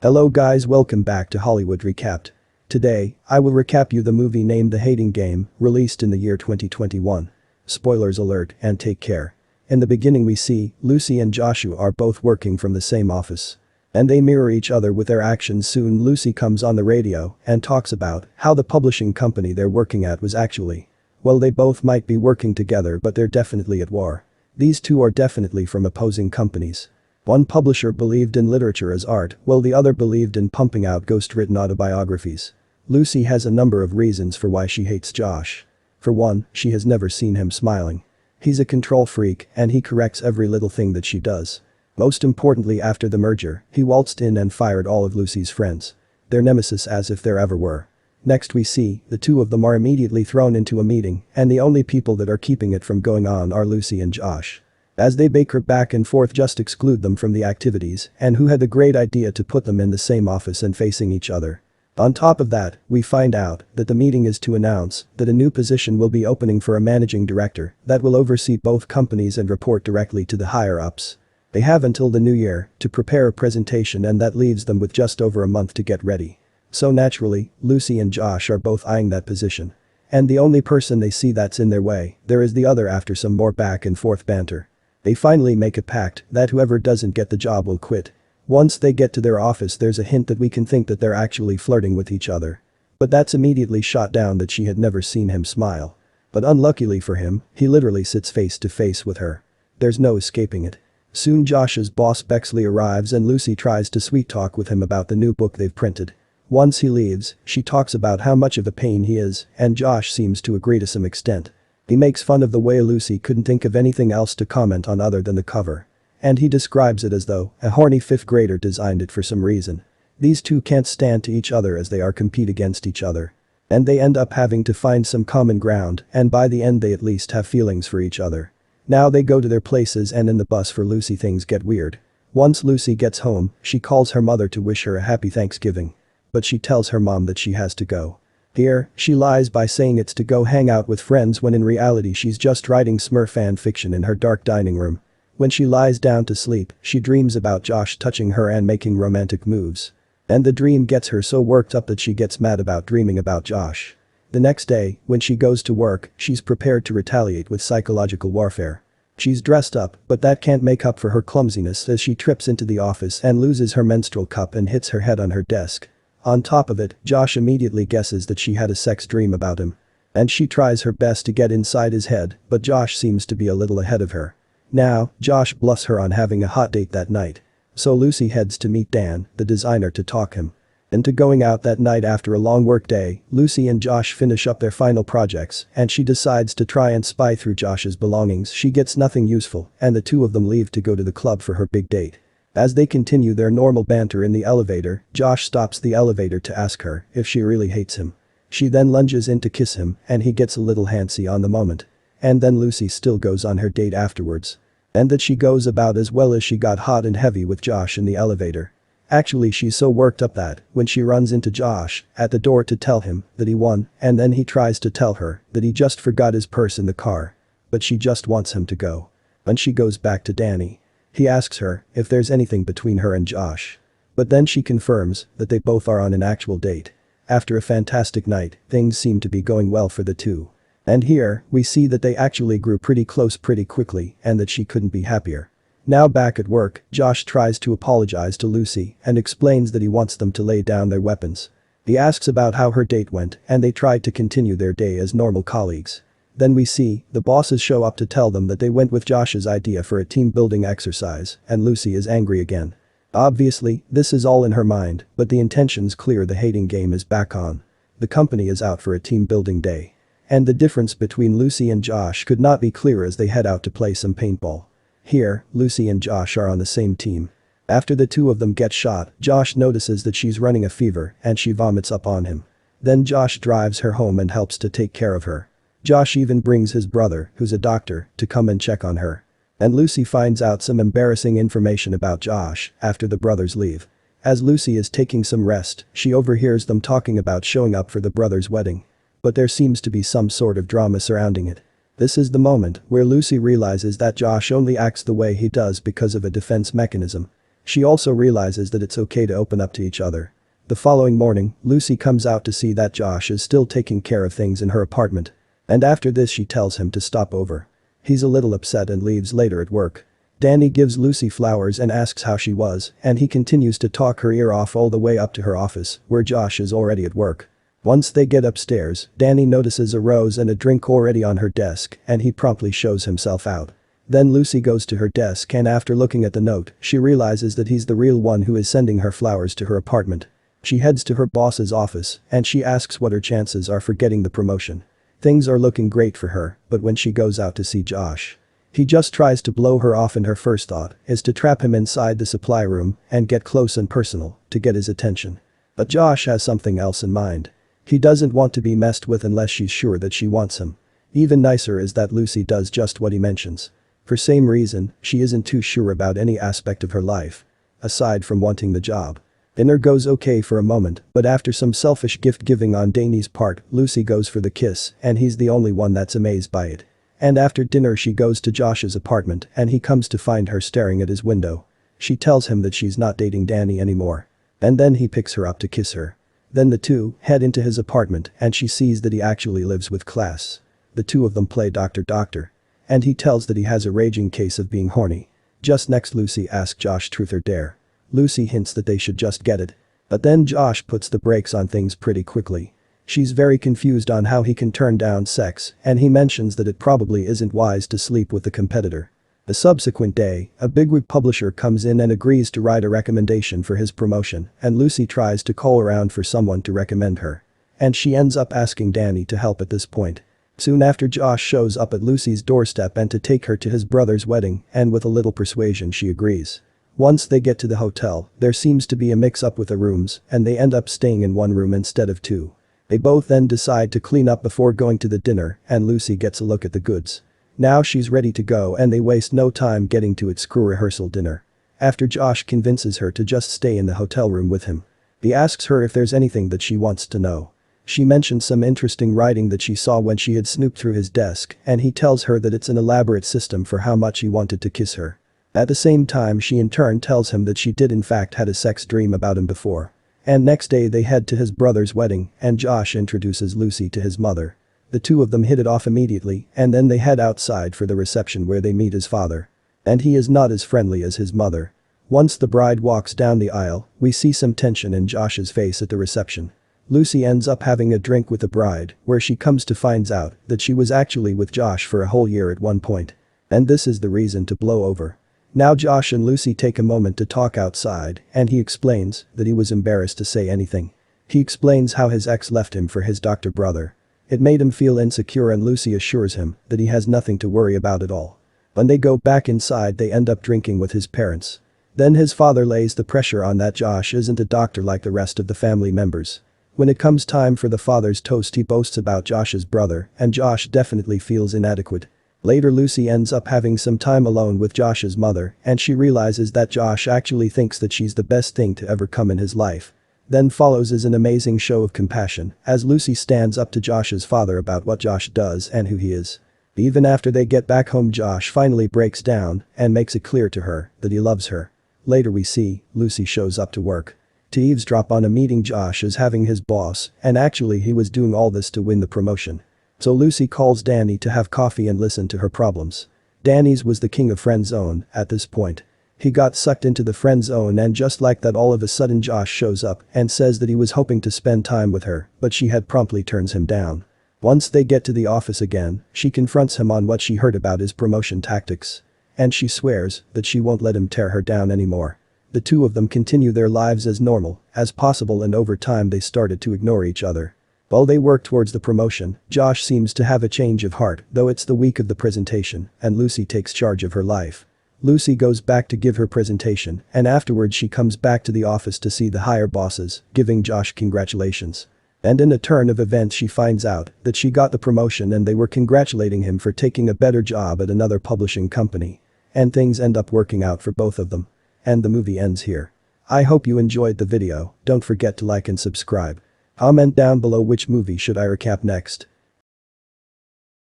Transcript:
Hello guys, welcome back to Hollywood Recapped. Today, I will recap you the movie named The Hating Game, released in the year 2021. Spoilers alert and take care. In the beginning we see, Lucy and Joshua are both working from the same office. And they mirror each other with their actions. Soon Lucy comes on the radio and talks about how the publishing company they're working at was actually. Well, they both might be working together, but they're definitely at war. These two are definitely from opposing companies. One publisher believed in literature as art, while the other believed in pumping out ghost-written autobiographies. Lucy has a number of reasons for why she hates Josh. For one, she has never seen him smiling. He's a control freak and he corrects every little thing that she does. Most importantly, after the merger, he waltzed in and fired all of Lucy's friends. Their nemesis, as if there ever were. Next we see, the two of them are immediately thrown into a meeting and the only people that are keeping it from going on are Lucy and Josh. As they bicker back and forth, just exclude them from the activities, and who had the great idea to put them in the same office and facing each other. On top of that, we find out that the meeting is to announce that a new position will be opening for a managing director that will oversee both companies and report directly to the higher-ups. They have until the new year to prepare a presentation, and that leaves them with just over a month to get ready. So naturally, Lucy and Josh are both eyeing that position. And the only person they see that's in their way, there is the other. After some more back and forth banter, they finally make a pact that whoever doesn't get the job will quit. Once they get to their office, there's a hint that we can think that they're actually flirting with each other. But that's immediately shot down that she had never seen him smile. But unluckily for him, he literally sits face to face with her. There's no escaping it. Soon Josh's boss Bexley arrives and Lucy tries to sweet talk with him about the new book they've printed. Once he leaves, she talks about how much of a pain he is, and Josh seems to agree to some extent. He makes fun of the way Lucy couldn't think of anything else to comment on other than the cover. And he describes it as though a horny fifth grader designed it for some reason. These two can't stand to each other as they are compete against each other. And they end up having to find some common ground, and by the end they at least have feelings for each other. Now they go to their places, and in the bus for Lucy things get weird. Once Lucy gets home, she calls her mother to wish her a happy Thanksgiving. But she tells her mom that she has to go. Here, she lies by saying it's to go hang out with friends, when in reality she's just writing Smurf fan fiction in her dark dining room. When she lies down to sleep, she dreams about Josh touching her and making romantic moves. And the dream gets her so worked up that she gets mad about dreaming about Josh. The next day, when she goes to work, she's prepared to retaliate with psychological warfare. She's dressed up, but that can't make up for her clumsiness as she trips into the office and loses her menstrual cup and hits her head on her desk. On top of it, Josh immediately guesses that she had a sex dream about him. And she tries her best to get inside his head, but Josh seems to be a little ahead of her. Now, Josh bluffs her on having a hot date that night. So Lucy heads to meet Dan, the designer, to talk him into going out that night. After a long work day, Lucy and Josh finish up their final projects, and she decides to try and spy through Josh's belongings. She gets nothing useful, and the two of them leave to go to the club for her big date. As they continue their normal banter in the elevator, Josh stops the elevator to ask her if she really hates him. She then lunges in to kiss him, and he gets a little handsy on the moment. And then Lucy still goes on her date afterwards. And that she goes about as well as she got hot and heavy with Josh in the elevator. Actually, she's so worked up that when she runs into Josh at the door to tell him that he won, and then he tries to tell her that he just forgot his purse in the car. But she just wants him to go. And she goes back to Danny. He asks her if there's anything between her and Josh. But then she confirms that they both are on an actual date. After a fantastic night, things seem to be going well for the two. And here, we see that they actually grew pretty close pretty quickly, and that she couldn't be happier. Now back at work, Josh tries to apologize to Lucy and explains that he wants them to lay down their weapons. He asks about how her date went, and they tried to continue their day as normal colleagues. Then we see the bosses show up to tell them that they went with Josh's idea for a team-building exercise, and Lucy is angry again. Obviously, this is all in her mind, but the intention's clear. The hating game is back on. The company is out for a team-building day. And the difference between Lucy and Josh could not be clearer as they head out to play some paintball. Here, Lucy and Josh are on the same team. After the two of them get shot, Josh notices that she's running a fever and she vomits up on him. Then Josh drives her home and helps to take care of her. Josh even brings his brother, who's a doctor, to come and check on her. And Lucy finds out some embarrassing information about Josh after the brothers leave. As Lucy is taking some rest, she overhears them talking about showing up for the brothers' wedding. But there seems to be some sort of drama surrounding it. This is the moment where Lucy realizes that Josh only acts the way he does because of a defense mechanism. She also realizes that it's okay to open up to each other. The following morning, Lucy comes out to see that Josh is still taking care of things in her apartment. And after this she tells him to stop over. He's a little upset and leaves later at work. Danny gives Lucy flowers and asks how she was, and he continues to talk her ear off all the way up to her office, where Josh is already at work. Once they get upstairs, Danny notices a rose and a drink already on her desk, and he promptly shows himself out. Then Lucy goes to her desk and after looking at the note, she realizes that he's the real one who is sending her flowers to her apartment. She heads to her boss's office and she asks what her chances are for getting the promotion. Things are looking great for her, but when she goes out to see Josh, he just tries to blow her off and her first thought is to trap him inside the supply room and get close and personal to get his attention. But Josh has something else in mind. He doesn't want to be messed with unless she's sure that she wants him. Even nicer is that Lucy does just what he mentions. For same reason, she isn't too sure about any aspect of her life. Aside from wanting the job. Dinner goes okay for a moment, but after some selfish gift giving on Danny's part, Lucy goes for the kiss and he's the only one that's amazed by it. And after dinner she goes to Josh's apartment and he comes to find her staring at his window. She tells him that she's not dating Danny anymore. And then he picks her up to kiss her. Then the two head into his apartment and she sees that he actually lives with class. The two of them play doctor. And he tells that he has a raging case of being horny. Just next Lucy asks Josh truth or dare. Lucy hints that they should just get it. But then Josh puts the brakes on things pretty quickly. She's very confused on how he can turn down sex and he mentions that it probably isn't wise to sleep with the competitor. The subsequent day, a bigwig publisher comes in and agrees to write a recommendation for his promotion and Lucy tries to call around for someone to recommend her. And she ends up asking Danny to help at this point. Soon after Josh shows up at Lucy's doorstep and to take her to his brother's wedding and with a little persuasion she agrees. Once they get to the hotel, there seems to be a mix-up with the rooms and they end up staying in one room instead of two. They both then decide to clean up before going to the dinner and Lucy gets a look at the goods. Now she's ready to go and they waste no time getting to its crew rehearsal dinner. After Josh convinces her to just stay in the hotel room with him. He asks her if there's anything that she wants to know. She mentions some interesting writing that she saw when she had snooped through his desk and he tells her that it's an elaborate system for how much he wanted to kiss her. At the same time she in turn tells him that she did in fact had a sex dream about him before. And next day they head to his brother's wedding and Josh introduces Lucy to his mother. The two of them hit it off immediately and then they head outside for the reception where they meet his father. And he is not as friendly as his mother. Once the bride walks down the aisle, we see some tension in Josh's face at the reception. Lucy ends up having a drink with the bride where she comes to find out that she was actually with Josh for a whole year at one point. And this is the reason to blow over. Now Josh and Lucy take a moment to talk outside and he explains that he was embarrassed to say anything. He explains how his ex left him for his doctor brother. It made him feel insecure and Lucy assures him that he has nothing to worry about at all. When they go back inside they end up drinking with his parents. Then his father lays the pressure on that Josh isn't a doctor like the rest of the family members. When it comes time for the father's toast he boasts about Josh's brother and Josh definitely feels inadequate. Later Lucy ends up having some time alone with Josh's mother and she realizes that Josh actually thinks that she's the best thing to ever come in his life. Then follows is an amazing show of compassion as Lucy stands up to Josh's father about what Josh does and who he is. Even after they get back home Josh finally breaks down and makes it clear to her that he loves her. Later we see Lucy shows up to work. To eavesdrop on a meeting Josh is having his boss and actually he was doing all this to win the promotion. So Lucy calls Danny to have coffee and listen to her problems. Danny's was the king of friend zone at this point. He got sucked into the friend zone and just like that all of a sudden Josh shows up and says that he was hoping to spend time with her but she had promptly turns him down. Once they get to the office again, she confronts him on what she heard about his promotion tactics. And she swears that she won't let him tear her down anymore. The two of them continue their lives as normal as possible and over time they started to ignore each other. While they work towards the promotion, Josh seems to have a change of heart though it's the week of the presentation and Lucy takes charge of her life. Lucy goes back to give her presentation and afterwards she comes back to the office to see the higher bosses, giving Josh congratulations. And in a turn of events she finds out that she got the promotion and they were congratulating him for taking a better job at another publishing company. And things end up working out for both of them. And the movie ends here. I hope you enjoyed the video, don't forget to like and subscribe. Comment down below which movie should I recap next.